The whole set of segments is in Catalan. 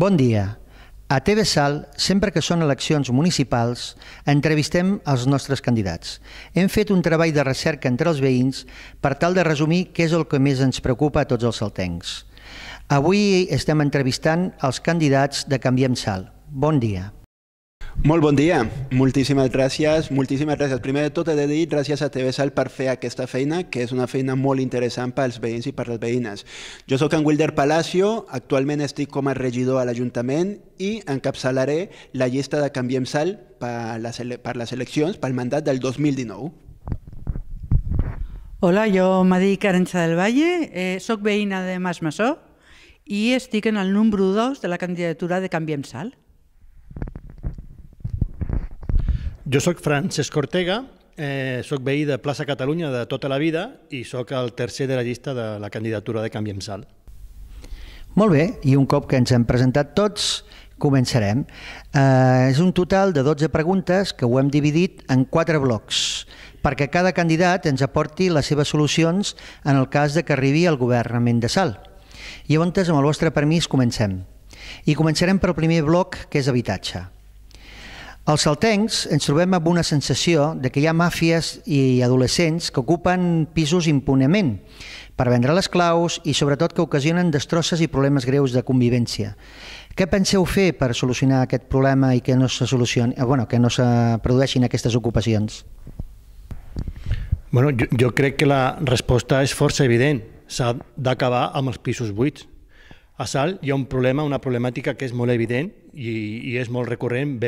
Bon dia. A TV Sal, sempre que són eleccions municipals, entrevistem els nostres candidats. Hem fet un treball de recerca entre els veïns per tal de resumir què és el que més ens preocupa a tots els saltencs. Avui estem entrevistant els candidats de Canviem Sal. Bon dia. Molt bon dia, moltíssimes gràcies. Primer de tot he de dir gràcies a TV Sal per fer aquesta feina, que és una feina molt interessant pels veïns i per les veïnes. Jo soc en Wilder Palacio, actualment estic com a regidor a l'Ajuntament i encapçalaré la llista de Canviem Sal per les eleccions, pel mandat del 2019. Hola, jo me dic Arantxa del Valle, soc veïna de Mas Masó i estic en el número 2 de la candidatura de Canviem Sal. Jo soc Francesc Ortega, soc veí de Plaça Catalunya de tota la vida i soc el tercer de la llista de la candidatura de Canviem Sal. Molt bé, i un cop que ens hem presentat tots, començarem. És un total de 12 preguntes que ho hem dividit en 4 blocs, perquè cada candidat ens aporti les seves solucions en el cas de que arribi al governament de Sal. Llavors, amb el vostre permís, comencem. I començarem pel primer bloc, que és habitatge. Els saltencs ens trobem amb una sensació de que hi ha màfies i adolescents que ocupen pisos impunement per vendre les claus i sobretot que ocasionen destrosses i problemes greus de convivència. Què penseu fer per solucionar aquest problema i que no se produeixin aquestes ocupacions? Jo crec que la resposta és força evident. S'ha d'acabar amb els pisos buits. A Sal hi ha un problema, una problemàtica que és molt evident i és molt recurrent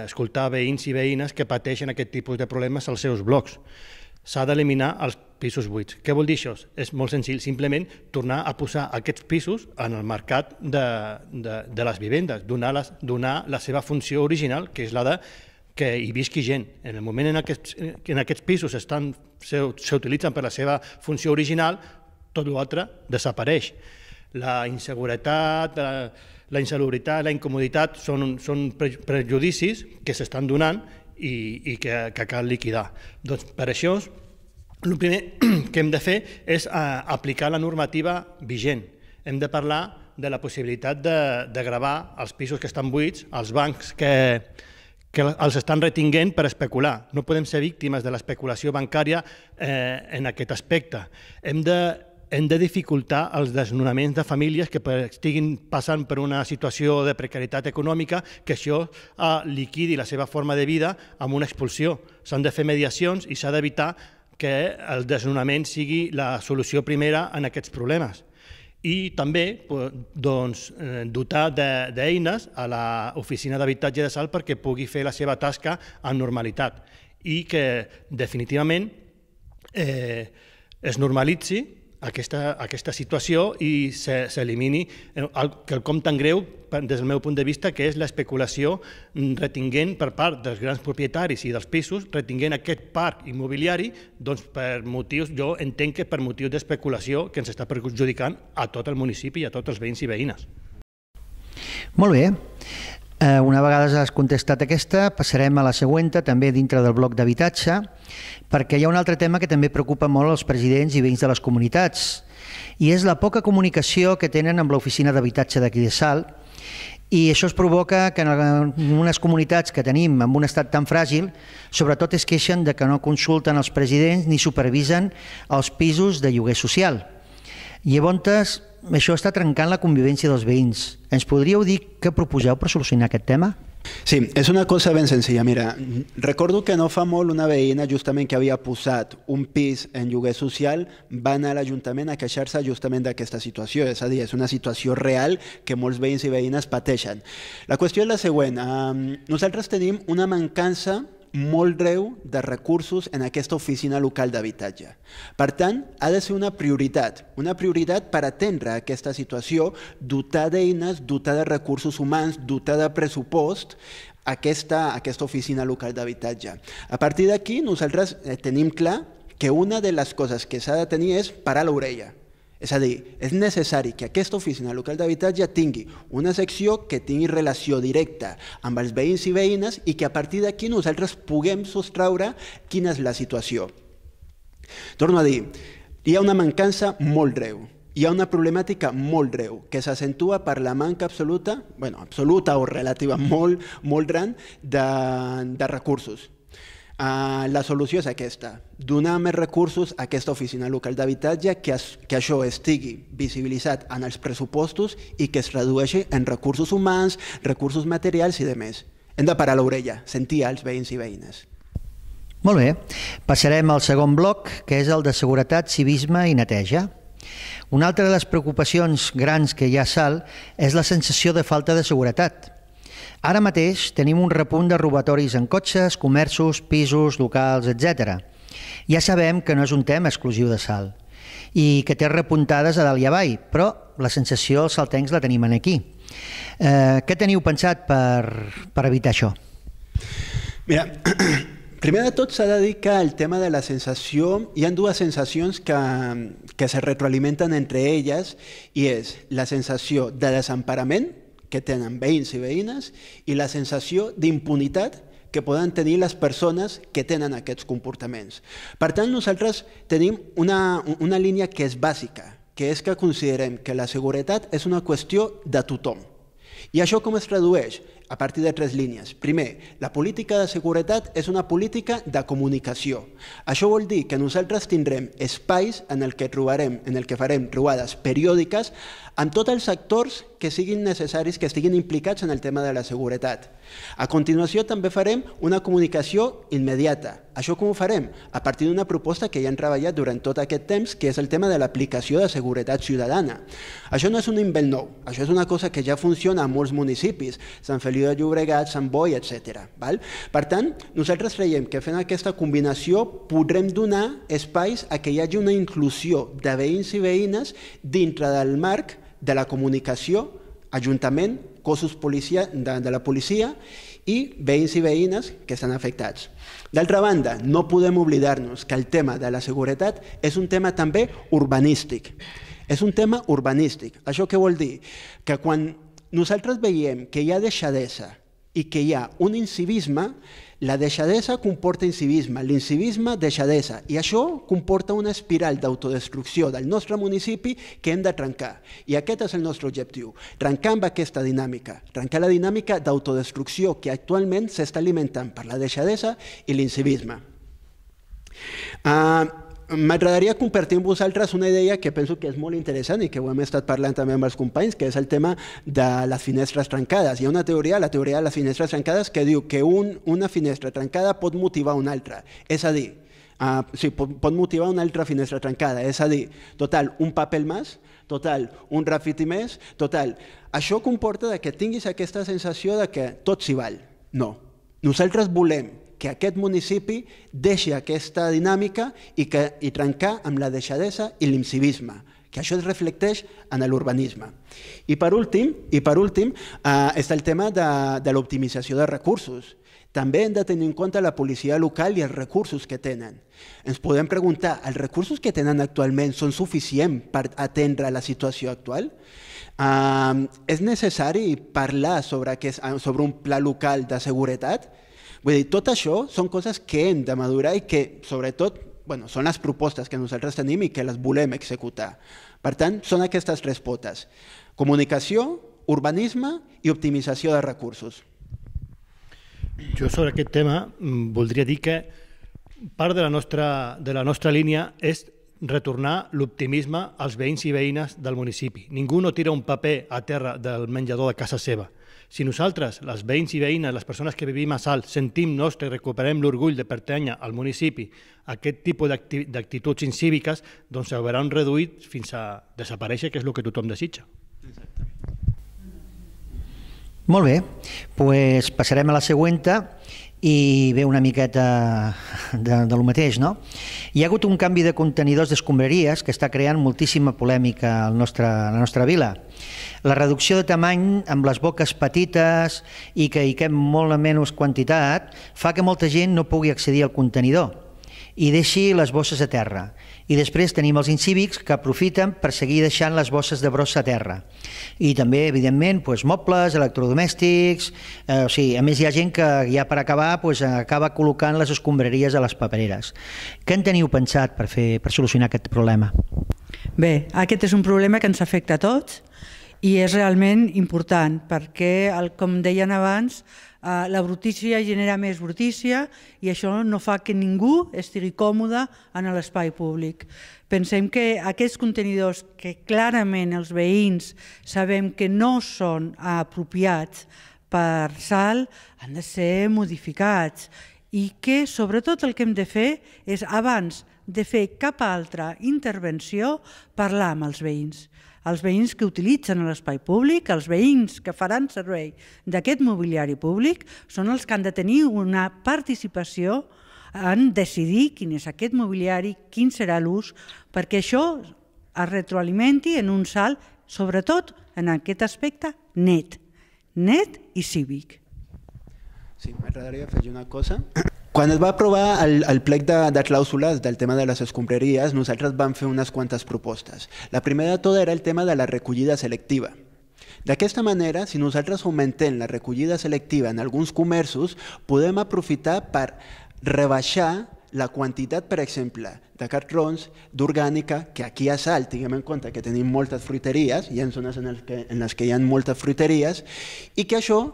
escoltar veïns i veïnes que pateixen aquest tipus de problemes als seus blocs. S'ha d'eliminar els pisos buits. Què vol dir això? És molt senzill, simplement tornar a posar aquests pisos en el mercat de les vivendes, donar la seva funció original, que és la de que hi visqui gent. En el moment en què aquests pisos s'utilitzen per la seva funció original, tot l'altre desapareix. La inseguretat, la insalubritat, la incomoditat són prejudicis que s'estan donant i que cal liquidar. Doncs per això el primer que hem de fer és aplicar la normativa vigent. Hem de parlar de la possibilitat de gravar els pisos que estan buits, els bancs que els estan retinguent per especular. No podem ser víctimes de l'especulació bancària en aquest aspecte. Hem de dificultar els desnonaments de famílies que estiguin passant per una situació de precarietat econòmica, que això liquidi la seva forma de vida amb una expulsió. S'han de fer mediacions i s'ha d'evitar que el desnonament sigui la solució primera en aquests problemes. I també dotar d'eines a l'Oficina d'Habitatge de Sal perquè pugui fer la seva tasca amb normalitat i que definitivament es normalitzi aquesta situació i s'elimini quelcom tan greu des del meu punt de vista, que és l'especulació retinguent per part dels grans propietaris i dels pisos, retinguent aquest parc immobiliari per motius, jo entenc que per motius d'especulació que ens està perjudicant a tot el municipi i a tots els veïns i veïnes. Molt bé. Una vegada has contestat aquesta, passarem a la següent, també dintre del bloc d'habitatge, perquè hi ha un altre tema que també preocupa molt els presidents i veïns de les comunitats, i és la poca comunicació que tenen amb l'oficina d'habitatge d'aquí de Sal, i això es provoca que en unes comunitats que tenim en un estat tan fràgil, sobretot es queixen de que no consulten els presidents ni supervisen els pisos de lloguer social. Llavors, això està trencant la convivència dels veïns. Ens podríeu dir què proposeu per solucionar aquest tema? Sí, és una cosa ben senzilla. Mira, recordo que no fa molt una veïna justament que havia posat un pis en lloguer social va anar a l'Ajuntament a queixar-se justament d'aquesta situació. És a dir, és una situació real que molts veïns i veïnes pateixen. La qüestió és la següent. Nosaltres tenim una mancança molt greu de recursos en aquesta oficina local d'habitatge. Per tant, ha de ser una prioritat per atendre aquesta situació, dotar d'eines, dotar de recursos humans, dotar de pressupost aquesta oficina local d'habitatge. A partir d'aquí, nosaltres tenim clar que una de les coses que s'ha de tenir és parar l'orella. És a dir, és necessari que aquesta oficina local d'habitatge tingui una secció que tingui relació directa amb els veïns i veïnes i que a partir d'aquí nosaltres puguem sostreure quina és la situació. Torno a dir, hi ha una mancança molt greu hi ha una problemàtica molt greu que s'accentua per la manca absoluta o relativa molt gran de recursos. La solució és aquesta, donar més recursos a aquesta oficina local d'habitatge, que això estigui visibilitzat en els pressupostos i que es redueixi en recursos humans, recursos materials i demés. Hem de parar l'orella, sentir els veïns i veïnes. Molt bé, passarem al segon bloc, que és el de seguretat, civisme i neteja. Una altra de les preocupacions grans que hi ha a Salt és la sensació de falta de seguretat. Ara mateix tenim un repunt de robatoris en cotxes, comerços, pisos, locals, etc. Ja sabem que no és un tema exclusiu de Salt i que té repuntades a dalt i avall, però la sensació els saltencs la tenim aquí. Què teniu pensat per evitar això? Mira, primer de tot s'ha de dir que el tema de la sensació, hi ha dues sensacions que se retroalimenten entre elles, i és la sensació de desemparament que tenen veïns i veïnes i la sensació d'impunitat que poden tenir les persones que tenen aquests comportaments. Per tant, nosaltres tenim una línia que és bàsica, que és que considerem que la seguretat és una qüestió de tothom. I això com es tradueix? A partir de 3 línies. Primer, la política de seguretat és una política de comunicació. Això vol dir que nosaltres tindrem espais en el que farem trobades periòdiques amb tots els actors que siguin necessaris, que estiguin implicats en el tema de la seguretat. A continuació també farem una comunicació immediata. Això com ho farem? A partir d'una proposta que ja hem treballat durant tot aquest temps, que és el tema de l'aplicació de seguretat ciutadana. Això no és un invent nou, això és una cosa que ja funciona a molts municipis, Sant Feliu de Llobregat, Sant Boi, etc. Per tant, nosaltres creiem que fent aquesta combinació podrem donar espais a que hi hagi una inclusió de veïns i veïnes dintre del marc de la comunicació, ajuntament, cossos de la policia i veïns i veïnes que estan afectats. D'altra banda, no podem oblidar-nos que el tema de la seguretat és un tema també urbanístic. És un tema urbanístic. Això què vol dir? Que quan nosaltres veiem que hi ha deixadesa i que hi ha un incivisme, la deixadesa comporta incivisme, l'incivisme deixadesa, i això comporta una espiral d'autodestrucció del nostre municipi que hem de trencar. I aquest és el nostre objectiu, trencar amb aquesta dinàmica, trencar la dinàmica d'autodestrucció que actualment s'està alimentant per la deixadesa i l'incivisme. M'agradaria compartir amb vosaltres una idea que penso que és molt interessant i que ho hem estat parlant també amb els companys, que és el tema de les finestres trencades. Hi ha una teoria, la teoria de les finestres trencades, que diu que una finestra trencada pot motivar una altra. És a dir, pot motivar una altra finestra trencada. És a dir, total, un paper més, total, un grafiti més, total. Això comporta que tinguis aquesta sensació de que tot s'hi val. No. Nosaltres volem que aquest municipi deixi aquesta dinàmica i trencar amb la deixadesa i l'incivisme, que això es reflecteix en l'urbanisme. I per últim, està el tema de l'optimització de recursos. També hem de tenir en compte la policia local i els recursos que tenen. Ens podem preguntar, els recursos que tenen actualment són suficients per atendre la situació actual? És necessari parlar sobre un pla local de seguretat? Vull dir, tot això són coses que hem de madurar i que, sobretot, són les propostes que nosaltres tenim i que les volem executar. Per tant, són aquestes 3 potes: comunicació, urbanisme i optimització de recursos. Jo sobre aquest tema voldria dir que part de la nostra línia és retornar l'optimisme als veïns i veïnes del municipi. Ningú no tira un paper a terra del menjador de casa seva. Si nosaltres, els veïns i veïnes, les persones que vivim a Salt, sentim nostre i recuperem l'orgull de pertànyer al municipi, aquest tipus d'actituds incíviques, doncs s'hauran reduït fins a desaparèixer, que és el que tothom desitja. Molt bé, doncs passarem a la següent i ve una miqueta del mateix, no? Hi ha hagut un canvi de contenidors d'escombraries que està creant moltíssima polèmica a la nostra vila. La reducció de tamany amb les boques petites i que hi cap molt menys quantitat fa que molta gent no pugui accedir al contenidor i deixi les bosses a terra. I després tenim els incívics que aprofiten per seguir deixant les bosses de brossa a terra. I també, evidentment, mobles, electrodomèstics... A més, hi ha gent que ja per acabar acaba col·locant les escombraries a les papereres. Què en teniu pensat per solucionar aquest problema? Bé, aquest és un problema que ens afecta a tots i és realment important perquè, com deien abans, la brutícia genera més brutícia i això no fa que ningú estigui còmode en l'espai públic. Pensem que aquests contenidors que clarament els veïns sabem que no són apropiats per sal han de ser modificats i que sobretot el que hem de fer és, abans de fer cap altra intervenció, parlar amb els veïns. Els veïns que utilitzen l'espai públic, els veïns que faran servei d'aquest mobiliari públic, són els que han de tenir una participació en decidir quin és aquest mobiliari, quin serà l'ús, perquè això es retroalimenti en un salt, sobretot en aquest aspecte net i cívic. Sí, m'agradaria afegir una cosa. Quan es va aprovar el plec de clàusules del tema de les escombraries, nosaltres vam fer unes quantes propostes. La primera de tot era el tema de la recollida selectiva. D'aquesta manera, si nosaltres augmentem la recollida selectiva en alguns comerços, podem aprofitar per rebaixar la quantitat, per exemple, de cartrons, d'orgànica, que aquí a Salt tinguem en compte que tenim moltes fruiteries, hi ha zones en les que hi ha moltes fruiteries, i que això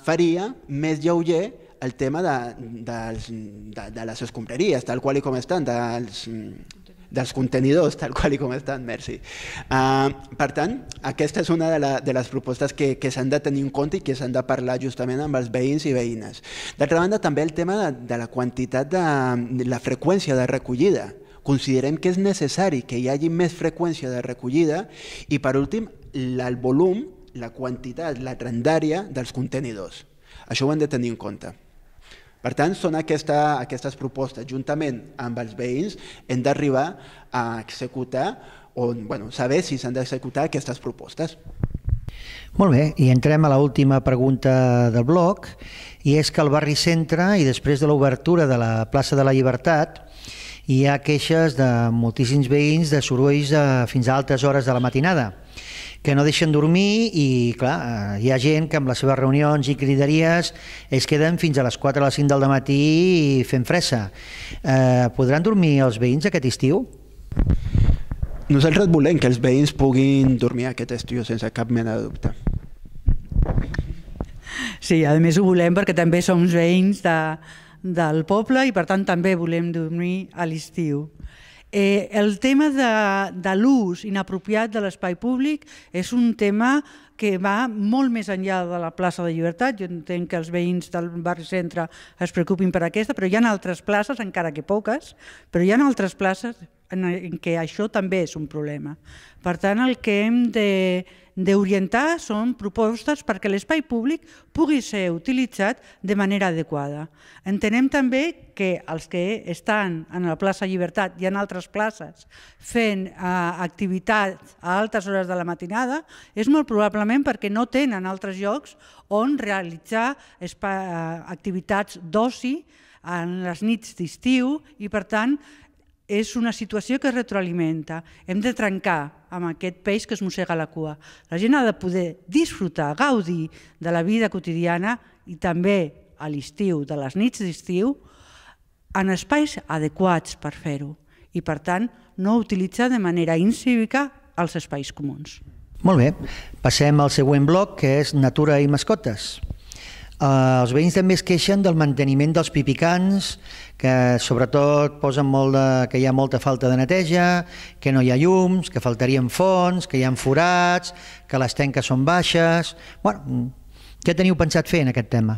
faria més lleuger el tema de les escombraries, tal qual com estan, dels contenidors, tal qual com estan, merci. Per tant, aquesta és una de les propostes que s'han de tenir en compte i que s'han de parlar justament amb els veïns i veïnes. D'altra banda, també el tema de la quantitat, de la freqüència de recollida. Considerem que és necessari que hi hagi més freqüència de recollida i, per últim, el volum, la quantitat, la grandària dels contenidors. Això ho hem de tenir en compte. Per tant, són aquestes propostes. Juntament amb els veïns hem d'arribar a executar o saber si s'han d'executar aquestes propostes. Molt bé, i entrem a l'última pregunta del bloc, i és que al barri centre i després de l'obertura de la plaça de la Llibertat hi ha queixes de moltíssims veïns de sorolls fins a altes hores de la matinada, que no deixen dormir i, clar, hi ha gent que amb les seves reunions i cridaries es queden fins a les 4 o les 5 del matí fent fressa. Podran dormir els veïns aquest estiu? Nosaltres volem que els veïns puguin dormir aquest estiu sense cap mena de dubte. Sí, a més ho volem perquè també som veïns del poble i per tant també volem dormir a l'estiu. El tema de l'ús inapropiat de l'espai públic és un tema que va molt més enllà de la plaça de Llibertat. Jo entenc que els veïns del barri centre es preocupin per aquesta, però hi ha altres places, encara que poques, però hi ha altres places en què això també és un problema. Per tant, el que hem d'orientar són propostes perquè l'espai públic pugui ser utilitzat de manera adequada. Entenem també que els que estan en la plaça Llibertat i en altres places fent activitats a altes hores de la matinada és molt probablement perquè no tenen altres llocs on realitzar activitats d'oci en les nits d'estiu i, per tant, és una situació que es retroalimenta. Hem de trencar amb aquest peix que es mossega la cua. La gent ha de poder disfrutar, gaudir de la vida quotidiana i també a l'estiu, de les nits d'estiu, en espais adequats per fer-ho i, per tant, no utilitzar de manera incívica els espais comuns. Molt bé, passem al següent bloc, que és natura i mascotes. Els veïns també es queixen del manteniment dels pipicans, que sobretot posen que hi ha molta falta de neteja, que no hi ha llums, que faltarien fonts, que hi ha forats, que les tenques són baixes. Què teniu pensat fer en aquest tema?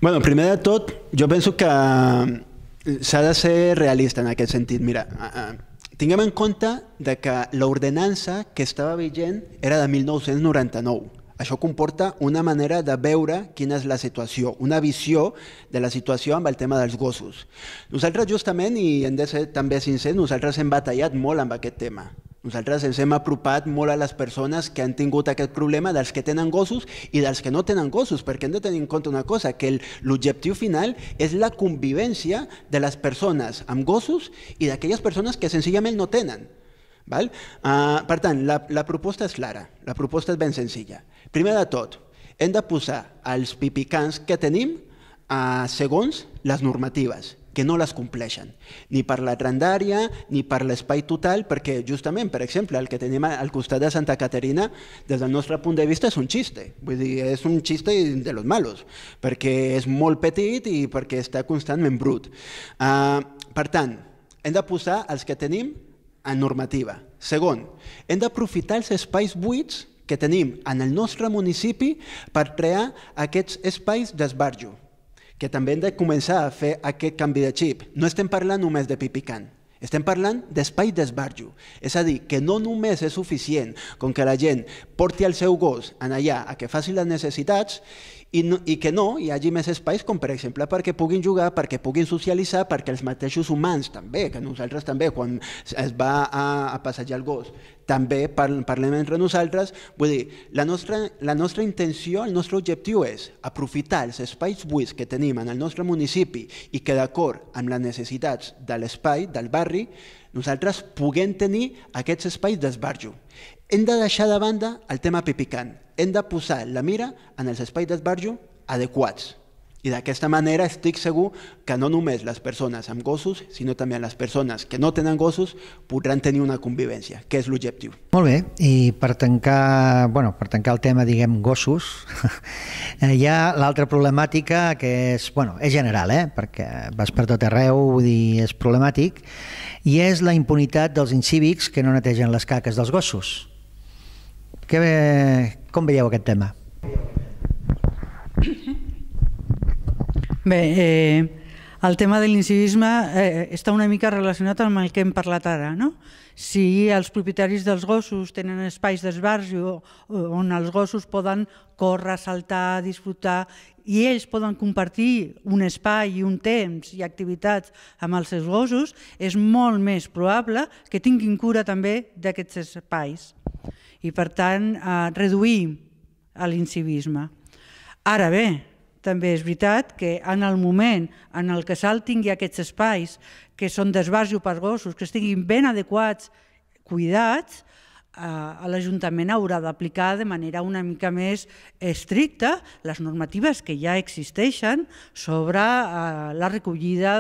Primer de tot, jo penso que s'ha de ser realista en aquest sentit. Mira, tinguem en compte que l'ordenança que estava vigent era de 1999. Això comporta una manera de veure quina és la situació, una visió de la situació amb el tema dels gossos. Nosaltres justament, i hem de ser també sincers, nosaltres hem batallat molt amb aquest tema. Nosaltres ens hem apropat molt a les persones que han tingut aquest problema, dels que tenen gossos i dels que no tenen gossos, perquè hem de tenir en compte una cosa, que l'objectiu final és la convivència de les persones amb gossos i d'aquelles persones que senzillament no tenen. Per tant, la proposta és clara, la proposta és ben senzilla. Primer de tot, hem de posar els pipicans que tenim segons les normatives. que no les compleixen, ni per la grandària ni per l'espai total, perquè justament, per exemple, el que tenim al costat de Santa Caterina, des del nostre punt de vista és un xiste, vull dir, és un xiste de los malos, perquè és molt petit i perquè està constantment brut. Per tant, hem de posar els que tenim en normativa. Segon, hem d'aprofitar els espais buits que tenim en el nostre municipi per crear aquests espais d'esbarjo, que també hem de començar a fer aquest canvi de xip. No estem parlant només de pipicant, estem parlant d'espai d'esbarjo. És a dir, que no només és suficient com que la gent porti el seu gos en allà a que faci les necessitats i que no hi hagi més espais, com per exemple perquè puguin jugar, perquè puguin socialitzar, perquè els mateixos humans també, que nosaltres també, quan es va a passejar el gos, també parlem entre nosaltres. Vull dir, la nostra intenció, el nostre objectiu és aprofitar els espais buits que tenim en el nostre municipi i que d'acord amb les necessitats de l'espai, del barri, nosaltres puguem tenir aquests espais d'esbarjo. Hem de deixar de banda el tema pipicant. Hem de posar la mira en els espais d'esbarjo adequats. I d'aquesta manera estic segur que no només les persones amb gossos, sinó també les persones que no tenen gossos podran tenir una convivència, que és l'objectiu. Molt bé, i per tancar el tema, diguem, gossos, hi ha l'altra problemàtica que és general, perquè vas per tot arreu, vull dir, és problemàtic, i és la impunitat dels incívics que no netegen les caques dels gossos. Com veieu aquest tema? Bé, el tema de l'incivisme està una mica relacionat amb el que hem parlat ara, no? Si els propietaris dels gossos tenen espais d'esbarjo on els gossos poden córrer, saltar, disfrutar, i ells poden compartir un espai i un temps i activitats amb els seus gossos, és molt més probable que tinguin cura també d'aquests espais i, per tant, reduir l'incivisme. Ara bé, també és veritat que en el moment en el que se'l tingui aquests espais que són d'esbarjo per gossos, que estiguin ben adequats, cuidats, l'Ajuntament haurà d'aplicar de manera una mica més estricta les normatives que ja existeixen sobre la recollida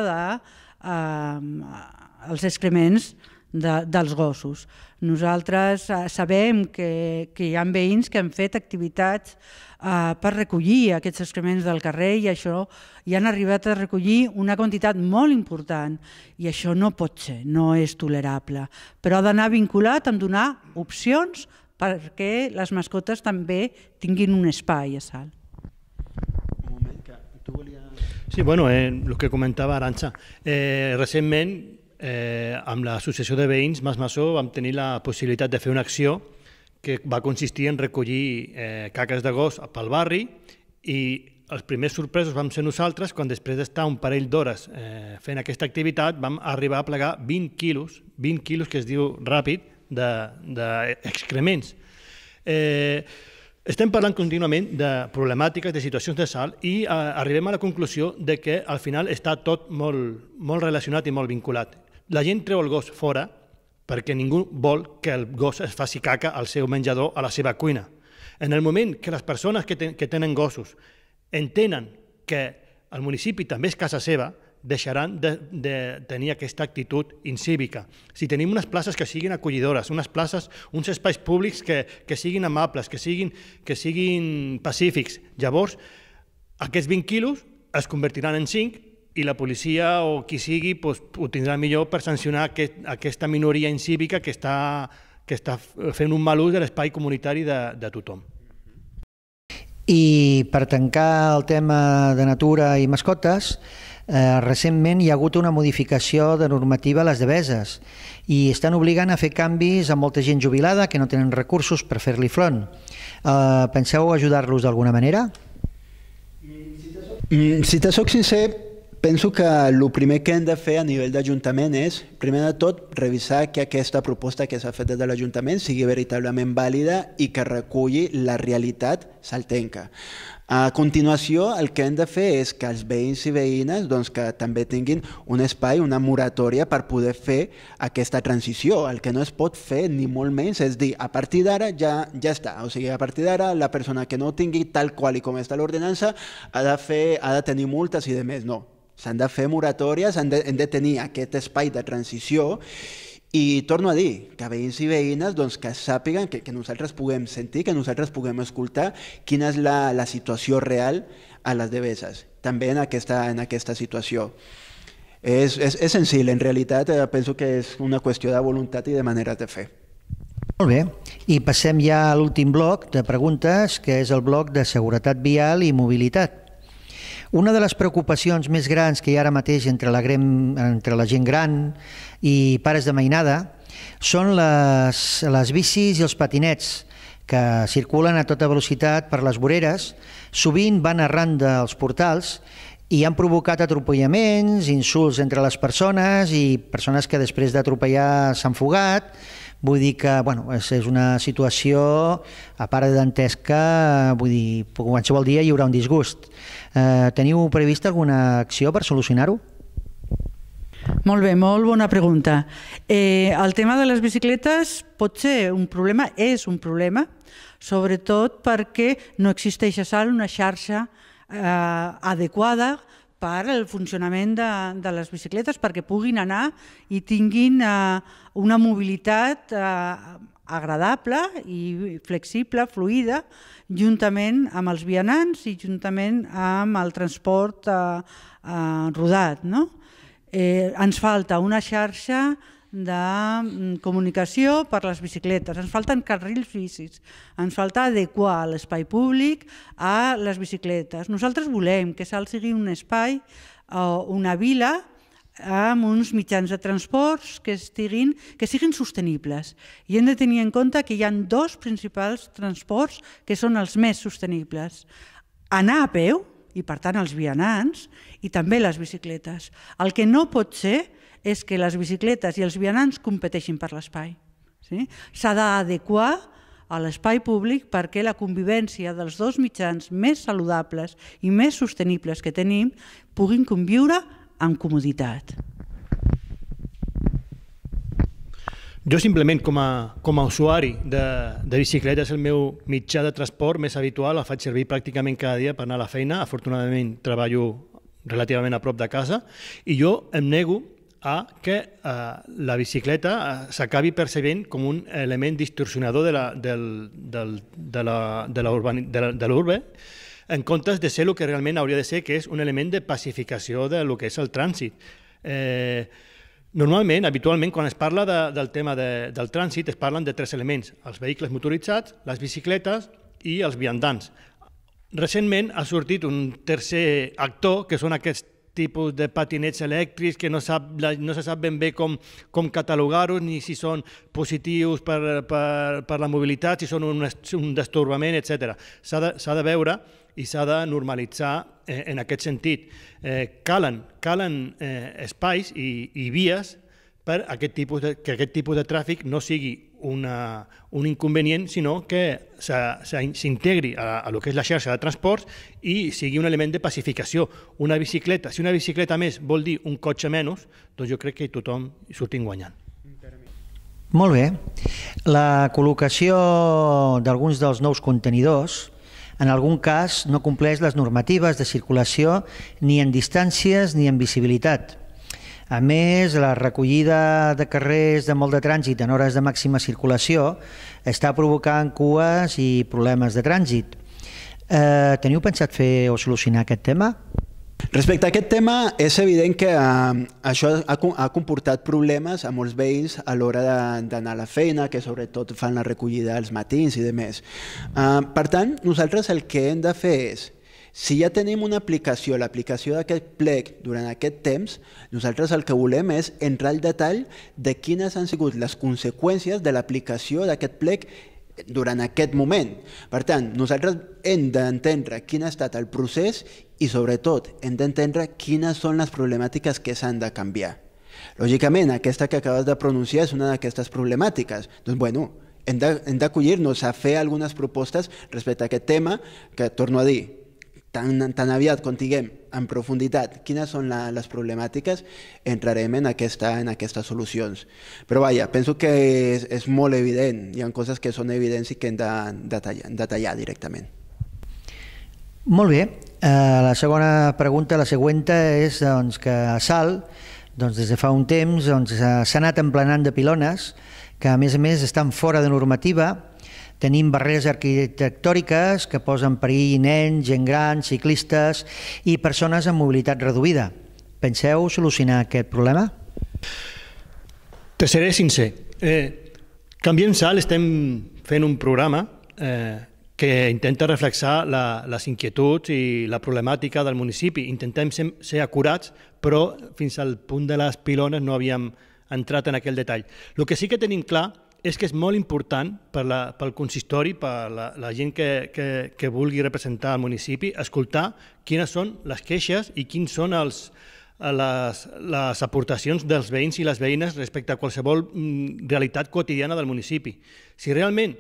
dels excrements dels gossos. Nosaltres sabem que hi ha veïns que han fet activitats per recollir aquests excrements del carrer i això hi han arribat a recollir una quantitat molt important i això no pot ser, no és tolerable, però ha d'anar vinculat amb donar opcions perquè les mascotes també tinguin un espai a salt. Sí, bueno, el que comentava Arantxa, recentment amb l'associació de veïns Mas Massó vam tenir la possibilitat de fer una acció que va consistir en recollir caques de gos pel barri i els primers sorpresos vam ser nosaltres quan després d'estar un parell d'hores fent aquesta activitat vam arribar a plegar 20 quilos que es diu ràpid, d'excrements. Estem parlant contínuament de problemàtiques, de situacions de salt i arribem a la conclusió de que al final està tot molt relacionat i molt vinculat. La gent treu el gos fora perquè ningú vol que el gos es faci caca al seu menjador, a la seva cuina. En el moment que les persones que tenen gossos entenen que el municipi també és casa seva, deixaran de tenir aquesta actitud incívica. Si tenim unes places que siguin acollidores, unes places, uns espais públics que siguin amables, que siguin pacífics, llavors aquests 20 quilos es convertiran en 5 i la policia o qui sigui ho tindrà millor per sancionar aquesta minoria incívica que està fent un mal ús de l'espai comunitari de tothom. I per tancar el tema de natura i mascotes, recentment hi ha hagut una modificació de normativa a les deveses i estan obligant a fer canvis a molta gent jubilada que no tenen recursos per fer-li front. Penseu ajudar-los d'alguna manera? Si te soc sincer, penso que el primer que hem de fer a nivell d'Ajuntament és, primer de tot, revisar que aquesta proposta que s'ha fet des de l'Ajuntament sigui veritablement vàlida i que reculli la realitat saltenca. A continuació, el que hem de fer és que els veïns i veïnes que també tinguin un espai, una moratòria per poder fer aquesta transició. El que no es pot fer, ni molt menys, és dir, a partir d'ara ja està. O sigui, a partir d'ara la persona que no tingui tal qual i com està l'ordenança ha de tenir multes i de més. No. S'han de fer moratòries, hem de tenir aquest espai de transició i torno a dir que veïns i veïnes que sàpiguen, que nosaltres puguem sentir, que nosaltres puguem escoltar quina és la situació real a les Deveses, també en aquesta situació. És senzill, en realitat penso que és una qüestió de voluntat i de maneres de fer. Molt bé, i passem ja a l'últim bloc de preguntes, que és el bloc de seguretat vial i mobilitat. Una de les preocupacions més grans que hi ha ara mateix entre la gent gran i pares de mainada són les bicis i els patinets que circulen a tota velocitat per les voreres, sovint van arran dels portals i han provocat atropellaments, insults entre les persones i persones que després d'atropellar s'han fugat. Vull dir que és una situació, a part de dantesca, vull dir, qualsevol dia hi haurà un disgust. Teniu prevista alguna acció per solucionar-ho? Molt bé, molt bona pregunta. El tema de les bicicletes pot ser un problema, és un problema, sobretot perquè no existeix a Salt una xarxa adequada per al funcionament de les bicicletes, perquè puguin anar i tinguin una mobilitat agradable i flexible, fluida, juntament amb els vianants i juntament amb el transport rodat. Ens falta una xarxa de comunicació per les bicicletes, ens falten carrils bicis, ens falta adequar l'espai públic a les bicicletes. Nosaltres volem que Salt sigui un espai, una vila, amb uns mitjans de transports que siguin sostenibles. I hem de tenir en compte que hi ha dos principals transports que són els més sostenibles. Anar a peu, i per tant els vianants, i també les bicicletes. El que no pot ser és que les bicicletes i els vianants competeixin per l'espai. S'ha d'adequar a l'espai públic perquè la convivència dels dos mitjans més saludables i més sostenibles que tenim puguin conviure amb comoditat. Jo simplement, com a usuari de bicicleta, és el meu mitjà de transport més habitual, el faig servir pràcticament cada dia per anar a la feina. Afortunadament treballo relativament a prop de casa i jo em nego a que la bicicleta s'acabi percebent com un element distorsionador de l'urbe, en comptes de ser el que realment hauria de ser, que és un element de pacificació del que és el trànsit. Normalment, habitualment, quan es parla del tema del trànsit, es parlen de tres elements: els vehicles motoritzats, les bicicletes i els viandants. Recentment ha sortit un tercer actor, que són aquests tipus de patinets elèctrics que no se sap ben bé com catalogar-los, ni si són positius per la mobilitat, si són un destorbament, etc. S'ha de veure i s'ha de normalitzar en aquest sentit. Calen espais i vies per que aquest tipus de tràfic no sigui un inconvenient, sinó que s'integri a lo que és la xarxa de transports i sigui un element de pacificació. Si una bicicleta més vol dir un cotxe menys, doncs jo crec que tothom hi sortim guanyant. Molt bé. La col·locació d'alguns dels nous contenidors en algun cas no compleix les normatives de circulació ni en distàncies ni en visibilitat. A més, la recollida de carrers de molt de trànsit en hores de màxima circulació està provocant cues i problemes de trànsit. Teniu pensat fer o solucionar aquest tema? Respecte a aquest tema, és evident que això ha comportat problemes a molts veïns a l'hora d'anar a la feina, que sobretot fan la recollida als matins i demés. Per tant, nosaltres el que hem de fer és, si ja tenim una aplicació, l'aplicació d'aquest plec durant aquest temps, nosaltres el que volem és entrar al detall de quines han sigut les conseqüències de l'aplicació d'aquest plec durant aquest moment. Per tant, nosaltres hem d'entendre quin ha estat el procés i, sobretot, hem d'entendre quines són les problemàtiques que s'han de canviar. Lògicament, aquesta que acabes de pronunciar és una d'aquestes problemàtiques. Doncs, bueno, hem d'acollir-nos a fer algunes propostes respecte a aquest tema, que, torno a dir, tan aviat com tinguem en profunditat quines són les problemàtiques, entrarem en aquestes solucions. Però vaja, penso que és molt evident, hi ha coses que són evidents i que hem de detallar directament. Molt bé. La segona pregunta, la següent, és que a Salt, des de fa un temps, s'ha anat emplenant de pilones que a més estan fora de normativa. Tenim barreres arquitectòniques que posen en perill nens, gent gran, ciclistes i persones amb mobilitat reduïda. Penseu solucionar aquest problema? Te seré sincer. Canviem Salt estem fent un programa que intenta reflexar les inquietuds i la problemàtica del municipi. Intentem ser acurats, però fins al punt de les pilones no havíem entrat en aquell detall. El que sí que tenim clar és que és molt important pel consistori, per la gent que vulgui representar el municipi, escoltar quines són les queixes i quins són les aportacions dels veïns i les veïnes respecte a qualsevol realitat quotidiana del municipi. Si realment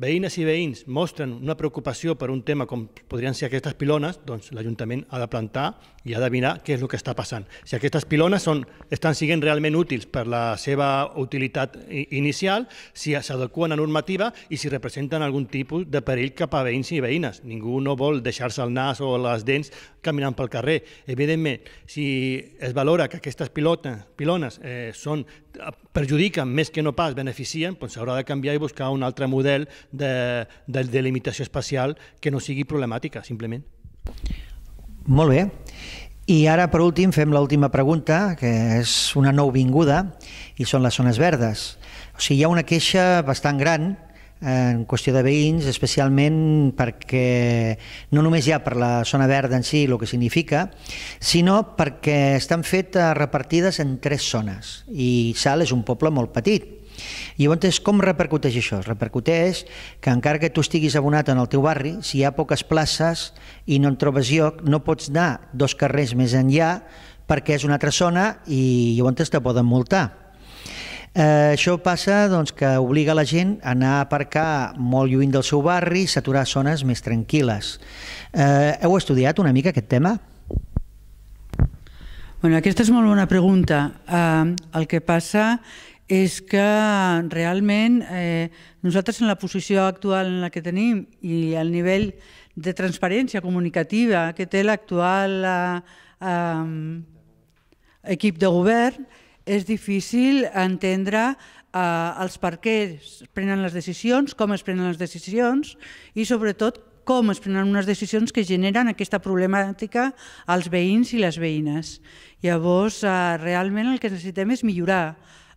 veïnes i veïns mostren una preocupació per un tema com podrien ser aquestes pilones, doncs l'Ajuntament ha de plantar i ha de mirar què és el que està passant. Si aquestes pilones estan sent realment útils per la seva utilitat inicial, si s'adequen a normativa i si representen algun tipus de perill cap a veïns i veïnes. Ningú no vol deixar-se el nas o les dents caminant pel carrer. Evidentment, si es valora que aquestes pilones perjudiquen més que no pas beneficien, doncs s'haurà de canviar i buscar un altre model de delimitació espacial que no sigui problemàtica, simplement. Molt bé. I ara, per últim, fem l'última pregunta, que és una nouvinguda, i són les zones verdes. O sigui, hi ha una queixa bastant gran en qüestió de veïns, especialment perquè no només hi ha per la zona verda en si el que significa, sinó perquè estan fetes repartides en 3 zones, i Salt és un poble molt petit. I llavors, com repercuteix això? Repercuteix que encara que tu estiguis abonat en el teu barri, si hi ha poques places i no en trobes lloc, no pots anar 2 carrers més enllà perquè és una altra zona i llavors te poden multar. Això passa que obliga la gent a anar a aparcar molt lluny del seu barri i saturar zones més tranquil·les. Heu estudiat una mica aquest tema? Aquesta és molt bona pregunta. El que passa és que realment nosaltres en la posició actual en la que tenim i el nivell de transparència comunicativa que té l'actual equip de govern, és difícil entendre els per què es prenen les decisions, com es prenen les decisions i sobretot com es prenen unes decisions que generen aquesta problemàtica als veïns i les veïnes. Llavors, realment el que necessitem és millorar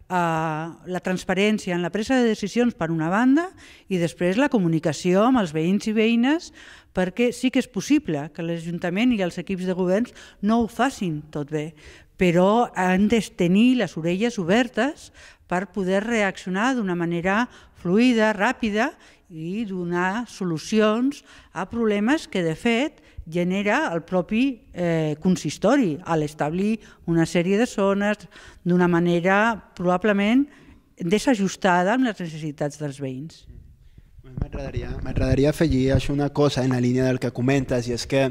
la transparència en la presa de decisions per una banda i després la comunicació amb els veïns i veïnes perquè sí que és possible que l'Ajuntament i els equips de governs no ho facin tot bé, però han de tenir les orelles obertes per poder reaccionar d'una manera fluida, ràpida i donar solucions a problemes que de fet genera el propi consistori a l'establir una sèrie de zones d'una manera probablement desajustada amb les necessitats dels veïns. M'agradaria afegir una cosa en la línia del que comentes, i és que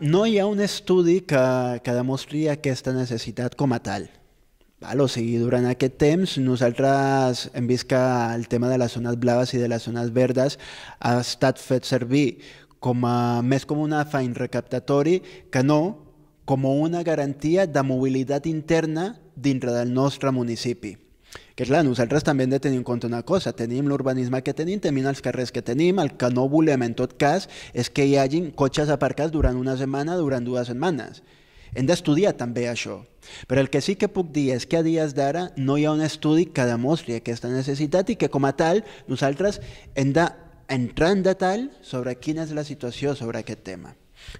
no hi ha un estudi que demostri aquesta necessitat com a tal. O sigui, durant aquest temps nosaltres hem vist que el tema de les zones blaves i de les zones verdes ha estat fet servir més com un afany recaptatori que no com una garantia de mobilitat interna dintre del nostre municipi. Que clar, nosaltres també hem de tenir en compte una cosa, tenim l'urbanisme que tenim els carrers que tenim, el que no volem en tot cas és que hi hagin cotxes aparcats durant una setmana, durant 2 setmanes. Hem d'estudiar també això. Però el que sí que puc dir és que a dies d'ara no hi ha un estudi que demostri aquesta necessitat i que com a tal nosaltres hem d'entrar en detall sobre quina és la situació sobre aquest tema.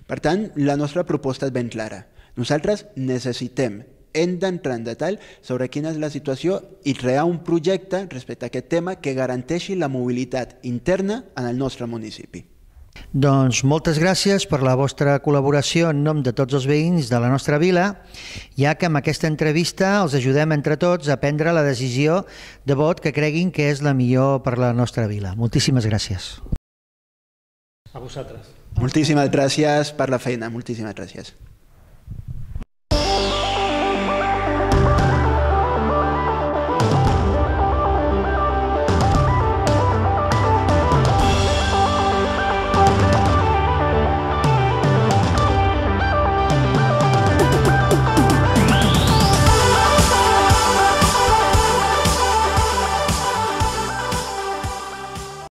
Per tant, la nostra proposta és ben clara. Nosaltres hem d'entrar en detall sobre quina és la situació i crear un projecte respecte a aquest tema que garanteixi la mobilitat interna en el nostre municipi. Doncs moltes gràcies per la vostra col·laboració en nom de tots els veïns de la nostra vila, ja que amb aquesta entrevista els ajudem entre tots a prendre la decisió de vot que creguin que és la millor per la nostra vila. Moltíssimes gràcies. A vosaltres. Moltíssimes gràcies per la feina, moltíssimes gràcies.